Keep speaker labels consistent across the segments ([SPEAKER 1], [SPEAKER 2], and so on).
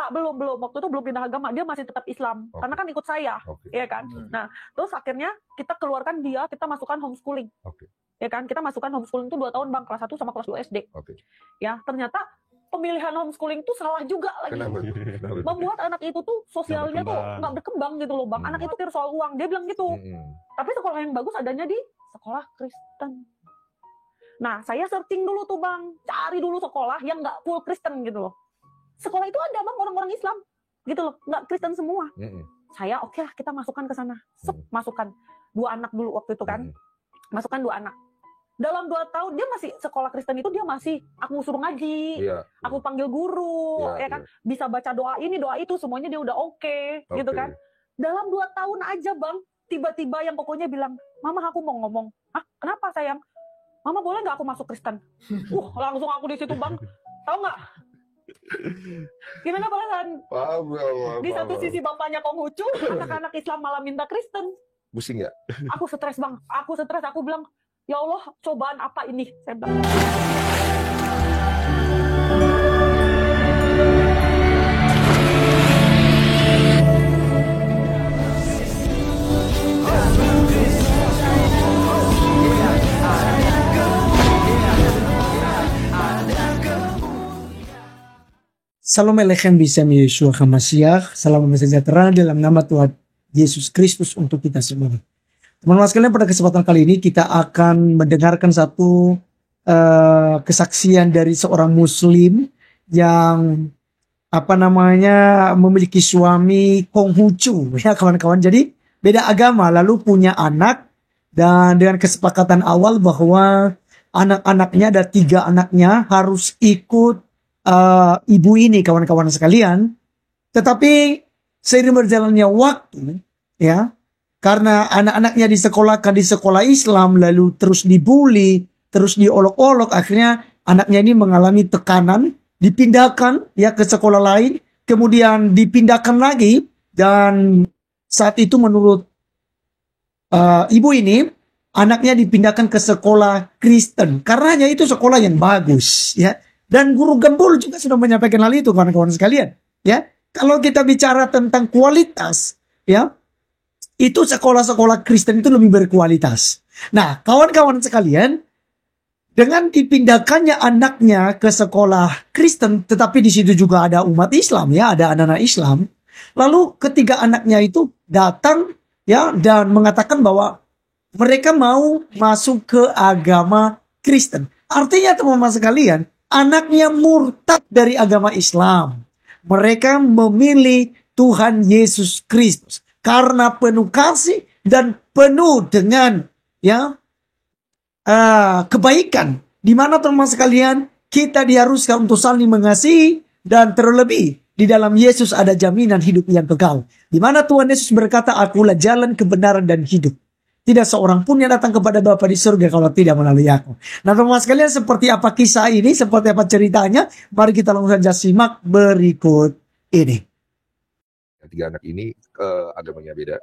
[SPEAKER 1] Enggak, belum. Waktu itu belum pindah agama, dia masih tetap Islam.
[SPEAKER 2] Oke.
[SPEAKER 1] Karena kan ikut saya,
[SPEAKER 2] Oke.
[SPEAKER 1] ya kan. Nah, terus akhirnya kita keluarkan dia, kita masukkan homeschooling.
[SPEAKER 2] Oke.
[SPEAKER 1] Ya kan, kita masukkan homeschooling itu 2 tahun Bang, kelas 1 sama kelas 2 SD.
[SPEAKER 2] Oke.
[SPEAKER 1] Ya, ternyata pemilihan homeschooling itu salah juga lagi.
[SPEAKER 2] Kenapa?
[SPEAKER 1] Membuat anak itu tuh sosialnya tuh nggak berkembang gitu loh Bang. Anak itu pikir soal uang, dia bilang gitu. Tapi sekolah yang bagus adanya di sekolah Kristen. Nah, saya searching dulu tuh Bang, cari dulu sekolah yang nggak full Kristen gitu loh. Sekolah itu ada Bang orang-orang Islam gitu loh, nggak Kristen semua. Saya oke lah kita masukkan ke sana. Masukkan 2 anak dulu waktu itu kan. Masukkan 2 anak. Dalam 2 tahun dia masih sekolah Kristen itu dia masih aku suruh ngaji, aku panggil guru, ya kan, bisa baca doa ini doa itu semuanya dia udah oke, gitu kan. Dalam 2 tahun aja Bang, tiba-tiba yang pokoknya bilang, Mama aku mau ngomong. Ah kenapa sayang? Mama boleh nggak aku masuk Kristen? Langsung aku di situ Bang, tahu nggak? Gimana perasaan? Di satu sisi bapaknya Konghucu, anak-anak Islam malah minta Kristen.
[SPEAKER 2] Pusing ya?
[SPEAKER 1] Aku stres Bang, aku bilang, ya Allah cobaan apa ini? Saya bilang.
[SPEAKER 3] Salam Alechem Bisem Yeshua HaMashiach. Salam sejahtera dalam nama Tuhan Yesus Kristus untuk kita semua. Teman-teman sekalian, pada kesempatan kali ini kita akan mendengarkan satu kesaksian dari seorang muslim yang memiliki suami Konghucu ya kawan-kawan. Jadi beda agama lalu punya anak, dan dengan kesepakatan awal bahwa anak-anaknya ada 3 anaknya harus ikut ibu ini kawan-kawan sekalian. Tetapi seiring berjalannya waktu ya, karena anak-anaknya disekolahkan di sekolah Islam lalu terus dibully, terus diolok-olok, akhirnya anaknya ini mengalami tekanan, dipindahkan ya ke sekolah lain, kemudian dipindahkan lagi, dan saat itu menurut ibu ini anaknya dipindahkan ke sekolah Kristen karena hanya itu sekolah yang bagus ya. Dan guru gembul juga sudah menyampaikan hal itu kawan-kawan sekalian ya. Kalau kita bicara tentang kualitas ya, itu sekolah-sekolah Kristen itu lebih berkualitas. Nah kawan-kawan sekalian, dengan dipindahkannya anaknya ke sekolah Kristen, tetapi di situ juga ada umat Islam ya, ada anak-anak Islam. Lalu ketiga anaknya itu datang ya dan mengatakan bahwa mereka mau masuk ke agama Kristen. Artinya teman-teman sekalian, anaknya murtad dari agama Islam. Mereka memilih Tuhan Yesus Kristus karena penuh kasih dan penuh dengan ya kebaikan. Di mana teman-teman sekalian, kita diharuskan untuk saling mengasihi, dan terlebih di dalam Yesus ada jaminan hidup yang kekal. Di mana Tuhan Yesus berkata, "Akulah jalan, kebenaran dan hidup. Tidak seorang pun yang datang kepada Bapa di surga kalau tidak melalui aku." Nah teman-teman sekalian, seperti apa kisah ini, seperti apa ceritanya, mari kita langsung saja simak berikut ini.
[SPEAKER 2] 3 anak ini agamanya beda.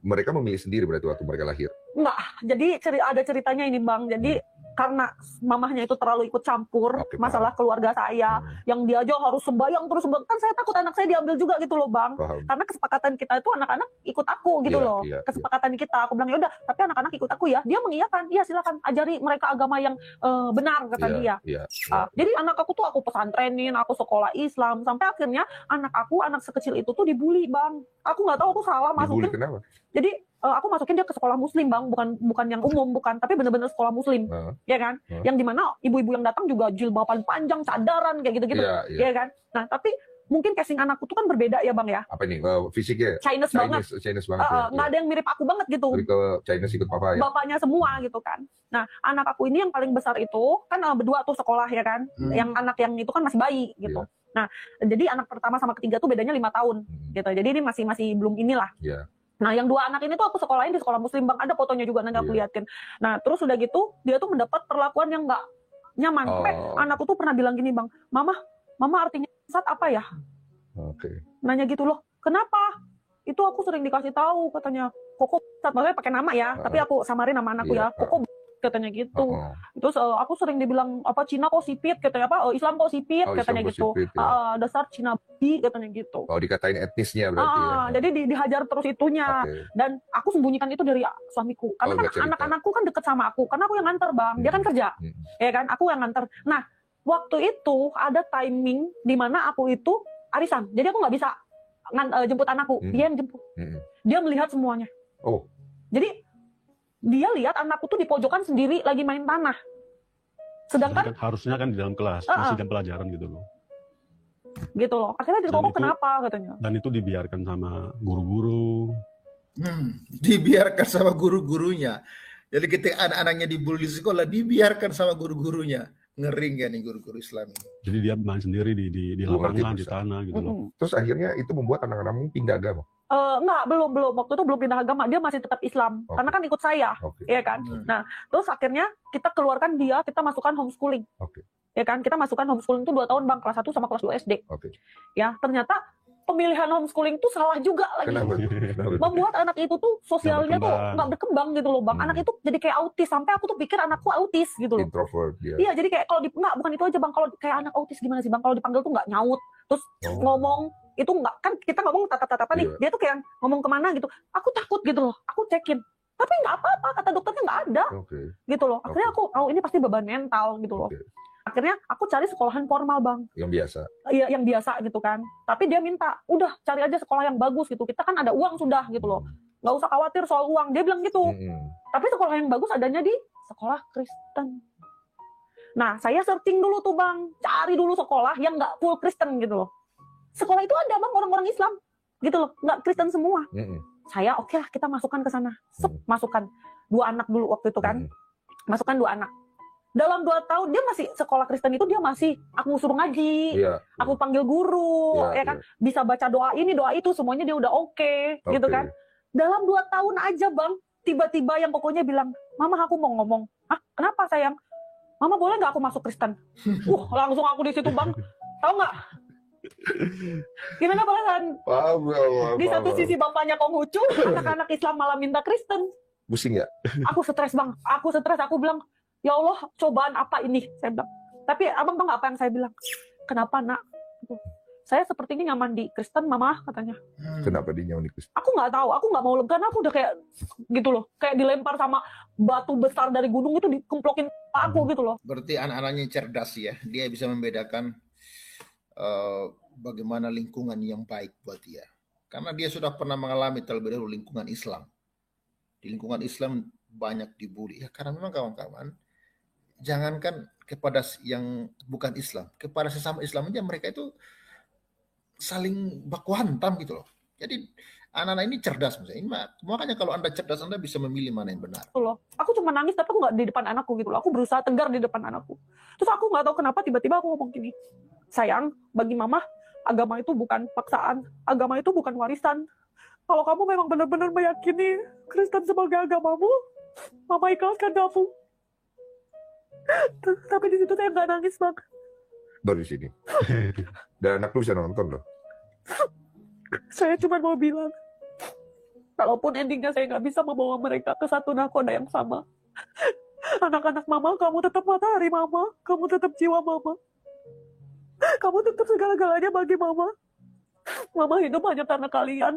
[SPEAKER 2] Mereka memilih sendiri berarti waktu mereka lahir?
[SPEAKER 1] Enggak, jadi ada ceritanya ini Bang. Jadi karena mamahnya itu terlalu ikut campur masalah keluarga saya, yang dia aja harus sembahyang terus, kan saya takut anak saya diambil juga gitu loh Bang. Karena kesepakatan kita itu anak-anak ikut aku gitu loh. Kesepakatan kita, aku bilang ya udah, tapi anak-anak ikut aku ya. Dia mengiyakan, iya silakan ajari mereka agama yang benar kata dia. Jadi anak aku tuh aku pesantrenin, aku sekolah Islam, sampai akhirnya anak sekecil itu tuh dibully Bang. Aku nggak tahu aku salah masukin.
[SPEAKER 2] Dibully kenapa?
[SPEAKER 1] Jadi aku masukin dia ke sekolah muslim Bang, bukan yang umum, bukan, tapi benar-benar sekolah muslim, ya kan? Yang dimana ibu-ibu yang datang juga jilbaban panjang, cadaran kayak gitu-gitu, ya kan? Nah tapi mungkin casing anakku tuh kan berbeda ya Bang ya.
[SPEAKER 2] Apa ini? Fisiknya?
[SPEAKER 1] Chinese banget. Nggak ada yang mirip aku banget gitu.
[SPEAKER 2] Lebih ke Chinese ikut papa ya?
[SPEAKER 1] Bapaknya semua gitu kan. Nah anak aku ini yang paling besar itu kan berdua tuh sekolah ya kan. Yang anak yang itu kan masih bayi gitu. Nah jadi anak pertama sama ketiga tuh bedanya 5 tahun gitu. Jadi ini masih belum inilah. Nah yang 2 anak ini tuh aku sekolahin di sekolah muslim Bang, ada fotonya juga nanti aku liatin. Nah terus udah gitu dia tuh mendapat perlakuan yang nggak nyaman. Sampai anakku tuh pernah bilang gini Bang, mama artinya saat apa ya? Nanya gitu loh, kenapa? Itu aku sering dikasih tahu katanya, Koko, maksudnya pakai nama ya, tapi aku samarin nama anakku ya, Koko. katanya gitu. Terus aku sering dibilang apa Cina kok sipit katanya, apa Islam kok sipit katanya
[SPEAKER 2] Islam
[SPEAKER 1] gitu.
[SPEAKER 2] sipit, ya.
[SPEAKER 1] Dasar Cina babi katanya gitu.
[SPEAKER 2] Dikatain etnisnya berarti ya.
[SPEAKER 1] Jadi dihajar terus itunya. Dan aku sembunyikan itu dari suamiku karena kan anak-anakku kan deket sama aku karena aku yang nganter Bang, dia kan kerja. Ya kan, aku yang nganter. Nah, waktu itu ada timing di mana aku itu arisan. Jadi aku nggak bisa jemput anakku, dia yang jemput. Dia melihat semuanya. Jadi dia lihat anakku tuh di pojokan sendiri lagi main tanah. Sedangkan
[SPEAKER 4] harusnya kan di dalam kelas, masih jam pelajaran gitu loh.
[SPEAKER 1] Gitu loh. Akhirnya ditolong kenapa katanya.
[SPEAKER 4] Dan itu dibiarkan sama guru-guru.
[SPEAKER 5] Dibiarkan sama guru-gurunya. Jadi ketika anak-anaknya dibully di sekolah, dibiarkan sama guru-gurunya. Ngeri kan nih guru-guru Islam ini.
[SPEAKER 4] Jadi dia main sendiri di lapangan, di tanah gitu loh.
[SPEAKER 2] Terus akhirnya itu membuat anak-anakmu pindah agama?
[SPEAKER 1] Enggak, belum. Waktu itu belum pindah agama, dia masih tetap Islam. Karena kan ikut saya, ya kan. Nah, terus akhirnya kita keluarkan dia, kita masukkan homeschooling. Ya kan, kita masukkan homeschooling itu 2 tahun Bang, kelas 1 sama kelas 2 SD. Ya, ternyata pemilihan homeschooling itu salah juga lagi. Membuat anak itu tuh sosialnya tuh nggak berkembang gitu loh Bang. Anak itu jadi kayak autis, sampai aku tuh pikir anakku autis gitu loh.
[SPEAKER 2] Introvert dia.
[SPEAKER 1] Iya, jadi kayak kalau bukan itu aja Bang, kalau kayak anak autis gimana sih Bang, kalau dipanggil tuh nggak nyaut, terus ngomong itu nggak, kan kita ngomong tatap-tatapan nih, dia tuh kayak ngomong kemana gitu, aku takut gitu loh, aku cekin, tapi nggak apa-apa, kata dokternya nggak ada, gitu loh. Akhirnya aku, ini pasti beban mental gitu loh. Akhirnya aku cari sekolahan formal Bang.
[SPEAKER 2] Yang biasa.
[SPEAKER 1] Iya, yang biasa gitu kan. Tapi dia minta, udah cari aja sekolah yang bagus gitu. Kita kan ada uang sudah gitu loh. Nggak usah khawatir soal uang. Dia bilang gitu. Tapi sekolah yang bagus adanya di sekolah Kristen. Nah, saya searching dulu tuh Bang. Cari dulu sekolah yang nggak full Kristen gitu loh. Sekolah itu ada Bang orang-orang Islam gitu loh. Nggak Kristen semua. Saya oke lah kita masukkan ke sana. Masukkan 2 anak dulu waktu itu kan. Masukkan 2 anak. Dalam 2 tahun dia masih sekolah Kristen itu, dia masih aku suruh ngaji, aku panggil guru, ya kan, bisa baca doa ini doa itu, semuanya dia udah oke, gitu kan. Dalam 2 tahun aja Bang, tiba-tiba yang pokoknya bilang, Mama aku mau ngomong. Hah, kenapa sayang? Mama boleh nggak aku masuk Kristen? Langsung aku di situ Bang, tahu nggak? Gimana perasaan? Di satu sisi bapaknya Konghucu, anak-anak Islam malah minta Kristen.
[SPEAKER 2] Pusing ya?
[SPEAKER 1] Aku stres Bang, aku bilang, ya Allah, cobaan apa ini? Saya bilang. Tapi abang tahu nggak apa yang saya bilang? Kenapa nak? Saya sepertinya nyaman di Kristen, Mama katanya.
[SPEAKER 2] Kenapa dia nyaman di Kristen?
[SPEAKER 1] Aku nggak tahu, aku nggak mau lega, aku udah kayak gitu loh, kayak dilempar sama batu besar dari gunung itu dikemplokin aku gitu loh.
[SPEAKER 5] Berarti anak-anaknya cerdas ya, dia bisa membedakan bagaimana lingkungan yang baik buat dia. Karena dia sudah pernah mengalami terlebih dahulu lingkungan Islam. Di lingkungan Islam banyak dibully ya, karena memang kawan-kawan, jangankan kepada yang bukan Islam, kepada sesama Islam aja mereka itu saling baku hantam gitu loh. Jadi anak-anak ini cerdas misalnya. Makanya kalau Anda cerdas, Anda bisa memilih mana yang benar.
[SPEAKER 1] Loh, aku cuma nangis tapi aku nggak di depan anakku gitu loh. Aku berusaha tegar di depan anakku. Terus aku nggak tahu kenapa tiba-tiba aku ngomong gini, sayang, bagi Mama agama itu bukan paksaan, agama itu bukan warisan. Kalau kamu memang benar-benar meyakini Kristen sebagai agamamu, Mama ikhlaskan kamu. Tapi di situ saya nggak nangis Bang.
[SPEAKER 2] Baru di sini. Dan anak lu bisa nonton loh.
[SPEAKER 1] Saya cuma mau bilang, kalaupun endingnya saya nggak bisa membawa mereka ke satu nakoda yang sama, anak-anak Mama, kamu tetap matahari Mama, kamu tetap jiwa Mama, kamu tetap segala-galanya bagi Mama. Mama hidup hanya karena kalian.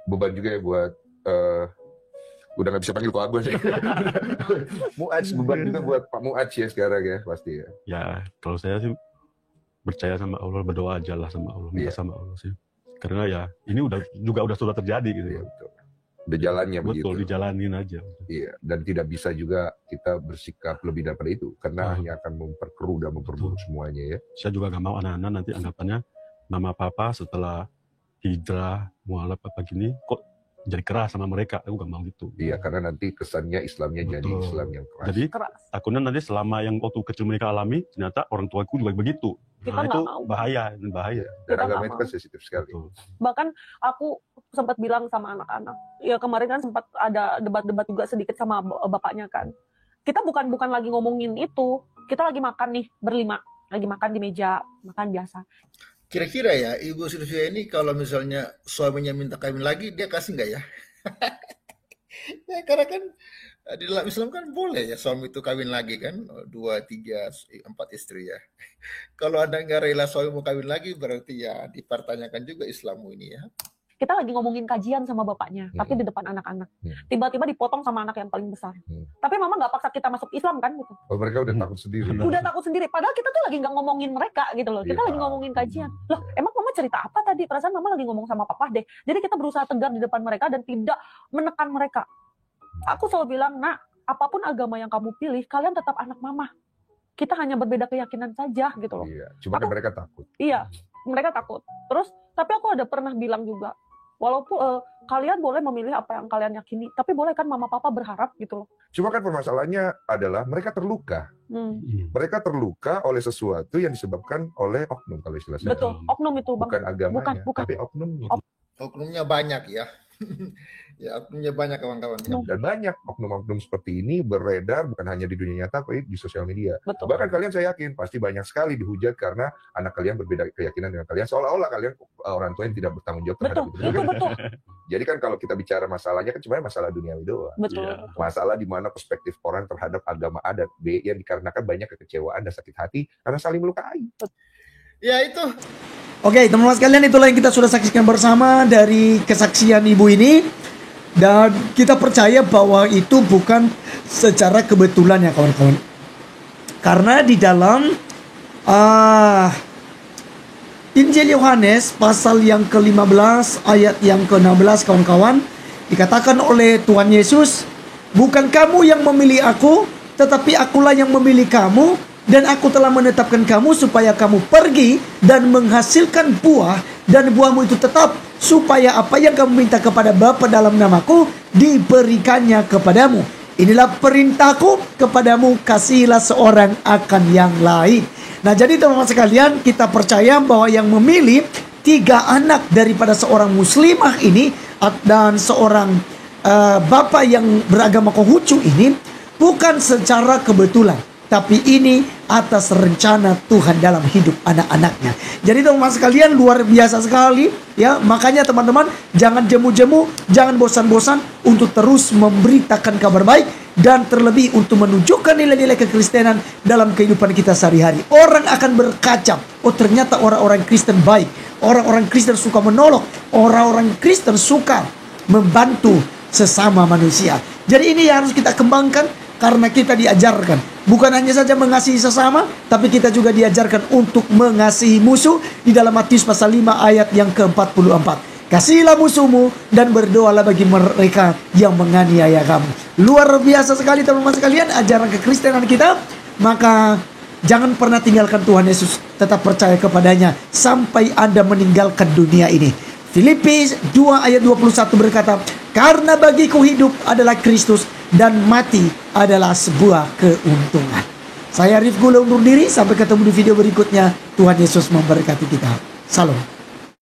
[SPEAKER 2] Beban juga ya buat udah nggak bisa panggil Ko Agus ya. Mu'adz, beban juga buat Pak Mu'adz ya sekarang ya pasti ya.
[SPEAKER 4] Ya kalau saya sih percaya sama Allah, berdoa aja lah sama Allah, minta sama Allah sih. Karena ya ini sudah terjadi gitu ya.
[SPEAKER 2] Betul. Udah jalannya begitu.
[SPEAKER 4] Betul, dijalanin aja.
[SPEAKER 2] Iya, dan tidak bisa juga kita bersikap lebih daripada itu karena hanya akan memperkeruh dan memperburuk semuanya ya.
[SPEAKER 4] Saya juga gak mau anak-anak nanti anggapannya mama papa setelah hijrah mualaf apa gini kok jadi keras sama mereka, aku gak mau gitu.
[SPEAKER 2] Iya, karena nanti kesannya Islamnya jadi Islam yang keras.
[SPEAKER 4] Jadi takutnya nanti selama yang waktu kecil mereka alami, ternyata orang tuaku juga begitu.
[SPEAKER 1] Kita
[SPEAKER 4] itu
[SPEAKER 1] mau.
[SPEAKER 4] bahaya.
[SPEAKER 2] Dan agama itu kan sensitif sekali.
[SPEAKER 4] Betul.
[SPEAKER 1] Bahkan aku sempat bilang sama anak-anak, ya kemarin kan sempat ada debat-debat juga sedikit sama bapaknya kan. Kita bukan lagi ngomongin itu, kita lagi makan nih berlima, lagi makan di meja, makan biasa.
[SPEAKER 5] Kira-kira ya, Ibu Sylvia ini kalau misalnya suaminya minta kawin lagi, dia kasih nggak ya? Ya, karena kan di dalam Islam kan boleh ya suami itu kawin lagi kan, 2, 3, 4 istri ya. Kalau Anda nggak rela suami mau kawin lagi, berarti ya dipertanyakan juga Islammu ini ya.
[SPEAKER 1] Kita lagi ngomongin kajian sama bapaknya, tapi di depan anak-anak. Tiba-tiba dipotong sama anak yang paling besar. Tapi mama nggak paksa kita masuk Islam kan gitu.
[SPEAKER 2] Oh, mereka udah takut sendiri.
[SPEAKER 1] Udah takut sendiri. Padahal kita tuh lagi nggak ngomongin mereka gitu loh. Kita lagi ngomongin kajian. Loh, emang mama cerita apa tadi? Perasaan mama lagi ngomong sama papa deh. Jadi kita berusaha tegar di depan mereka dan tidak menekan mereka. Aku selalu bilang, nak, apapun agama yang kamu pilih, kalian tetap anak mama. Kita hanya berbeda keyakinan saja gitu loh.
[SPEAKER 2] Iya, cuma kan mereka takut.
[SPEAKER 1] Iya, mereka takut. Terus, tapi aku ada pernah bilang juga, walaupun kalian boleh memilih apa yang kalian yakini, tapi boleh kan mama papa berharap gitu loh.
[SPEAKER 2] Cuma kan permasalahannya adalah mereka terluka. Mereka terluka oleh sesuatu yang disebabkan oleh oknum kalau istilah saya.
[SPEAKER 1] Betul, oknum itu bang.
[SPEAKER 2] Bukan agamanya,
[SPEAKER 1] bukan.
[SPEAKER 2] tapi oknumnya.
[SPEAKER 5] Oknumnya banyak ya. Ya, oknumnya banyak kawan-kawan.
[SPEAKER 2] Dan banyak oknum-oknum seperti ini beredar bukan hanya di dunia nyata, tapi di sosial media.
[SPEAKER 1] Betul.
[SPEAKER 2] Bahkan kalian saya yakin pasti banyak sekali dihujat karena anak kalian berbeda keyakinan dengan kalian. Seolah-olah kalian orang tua yang tidak bertanggung jawab terhadap
[SPEAKER 1] Betul.
[SPEAKER 2] Jadi kan kalau kita bicara masalahnya kan cuma masalah duniawi doang.
[SPEAKER 1] Betul.
[SPEAKER 2] Masalah di mana perspektif orang terhadap agama A dan B yang dikarenakan banyak kekecewaan dan sakit hati karena saling melukai.
[SPEAKER 5] Ya itu.
[SPEAKER 3] Oke, teman-teman sekalian, itulah yang kita sudah saksikan bersama dari kesaksian ibu ini. Dan kita percaya bahwa itu bukan secara kebetulan ya kawan-kawan. Karena di dalam Injil Yohanes pasal yang ke-15 ayat yang ke-16 kawan-kawan, dikatakan oleh Tuhan Yesus, bukan kamu yang memilih aku, tetapi akulah yang memilih kamu, dan aku telah menetapkan kamu supaya kamu pergi dan menghasilkan buah, dan buahmu itu tetap, supaya apa yang kamu minta kepada Bapa dalam namaku diberikannya kepadamu. Inilah perintahku kepadamu, kasihilah seorang akan yang lain. Nah, jadi teman-teman sekalian, kita percaya bahwa yang memilih 3 anak daripada seorang muslimah ini dan seorang bapak yang beragama Konghucu ini bukan secara kebetulan, tapi ini atas rencana Tuhan dalam hidup anak-anaknya. Jadi teman-teman sekalian, luar biasa sekali ya. Makanya teman-teman jangan jemu-jemu, jangan bosan-bosan untuk terus memberitakan kabar baik, dan terlebih untuk menunjukkan nilai-nilai kekristenan dalam kehidupan kita sehari-hari. Orang akan berkaca, oh ternyata orang-orang Kristen baik, orang-orang Kristen suka menolong, orang-orang Kristen suka membantu sesama manusia. Jadi ini yang harus kita kembangkan, karena kita diajarkan bukan hanya saja mengasihi sesama, tapi kita juga diajarkan untuk mengasihi musuh di dalam Matius pasal 5 ayat yang ke-44. Kasihilah musuhmu dan berdoalah bagi mereka yang menganiaya kamu. Luar biasa sekali teman-teman sekalian ajaran kekristenan kita. Maka jangan pernah tinggalkan Tuhan Yesus, tetap percaya kepadanya sampai Anda meninggalkan dunia ini. Filipi 2 ayat 21 berkata, karena bagiku hidup adalah Kristus dan mati adalah sebuah keuntungan. Saya Arif Gula undur diri, sampai ketemu di video berikutnya. Tuhan Yesus memberkati kita. Salam.